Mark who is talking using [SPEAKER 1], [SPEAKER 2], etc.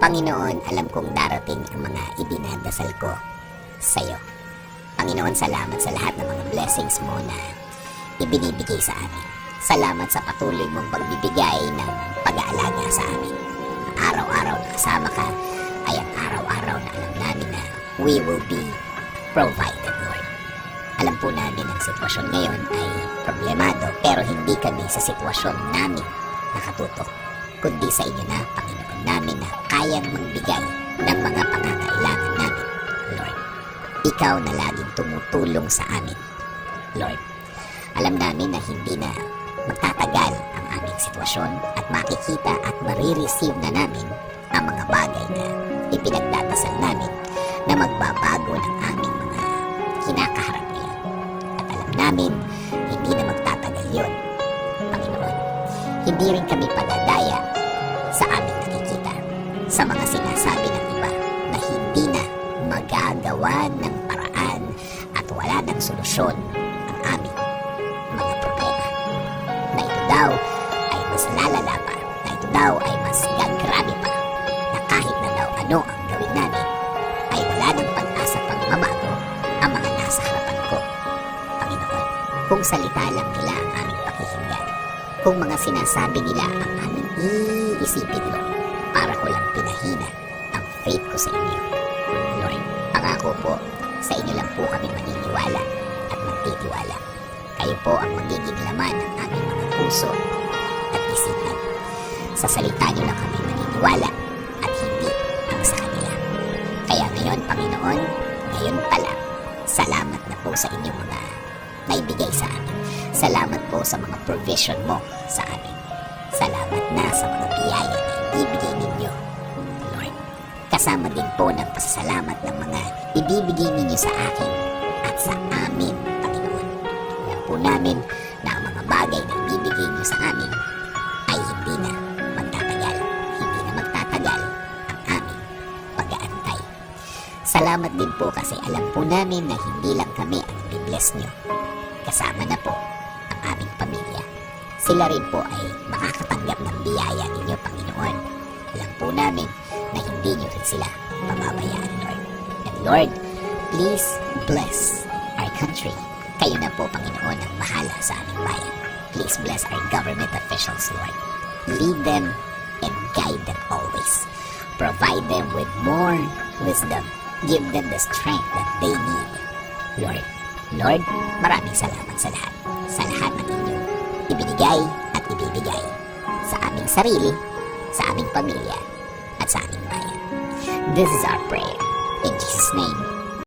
[SPEAKER 1] Panginoon, alam kong darating ang mga idinadasal ko sa iyo. Panginoon, salamat sa lahat ng mga blessings mo na ibinibigay sa amin. Salamat sa patuloy mong pagbibigay ng pag-aalaga sa amin. Araw-araw na kasama ka ay ang araw-araw na alam namin na we will be provided, Lord. Alam po namin ang sitwasyon ngayon ay problemado, pero hindi kami sa sitwasyon namin nakatutok, kundi sa inyo na, Panginoon namin, na kayang magbigay ng mga pangangailangan namin, Lord. Ikaw na laging tumutulong sa amin, Lord. Alam namin na hindi na magtatagal ang aming sitwasyon at makikita at marireceive na namin ang mga bagay na ipinagdadasal namin na magbabago ng aming mga kinakaharap ngayon. At alam namin, hindi na magtatagal yun, Panginoon. Hindi rin kami padadaya sa aming nakikita, sa mga sinasabi ng iba na hindi na magagawa ng paraan at wala ng solusyon ang aming mga problema. Na ito daw ay mas lalala pa, na ito daw ay mas gagrabe pa, na kahit na daw ano ang gawin namin, ay wala ng pag-asa pang mabago ang mga nasa harapan ko. Panginoon, kung salita lang nila ang aming pakikinggan, kung mga sinasabi nila ang aming iisipin, Lord, para ko lang pinahina ang faith ko sa inyo. Lord, pangako po, sa inyo lang po kami maniniwala at magtitiwala. Kayo po ang magiging laman ng aming mga puso at isipan. Sa salita niyo lang kami maniniwala at hindi ang sa kanila. Kaya ngayon, Panginoon, ngayon pala, salamat na po sa inyong mga naibigay sa amin. Salamat po sa mga provision mo sa amin. Salamat na sa mga biyaya na ibibigay ninyo, Lord. Kasama din po ng pasasalamat ng mga ibibigay ninyo sa akin at sa amin, Panginoon. Alam po namin na ang mga bagay na ibibigay niyo sa amin ay hindi na magtatagal. Hindi na magtatagal ang aming pag-aantay. Salamat din po kasi alam po namin na hindi lang kami ang i-bless niyo. Kasama na po ang aming pamilya. Sila rin po ay makakatanggap ng biyaya ninyo, Panginoon. Alam po namin na hindi niyo rin sila pababayaan, Lord. And Lord, please bless our country. Kayo na po, Panginoon, ang bahala sa aming bayan. Please bless our government officials, Lord. Lead them and guide them always. Provide them with more wisdom. Give them the strength that they need, Lord. Lord, maraming salamat sa lahat. Sa lahat ng inyong ibinigay at ibibigay sa aming sarili, sa aming pamilya, at sa aming bayan. This is our prayer. In Jesus' name,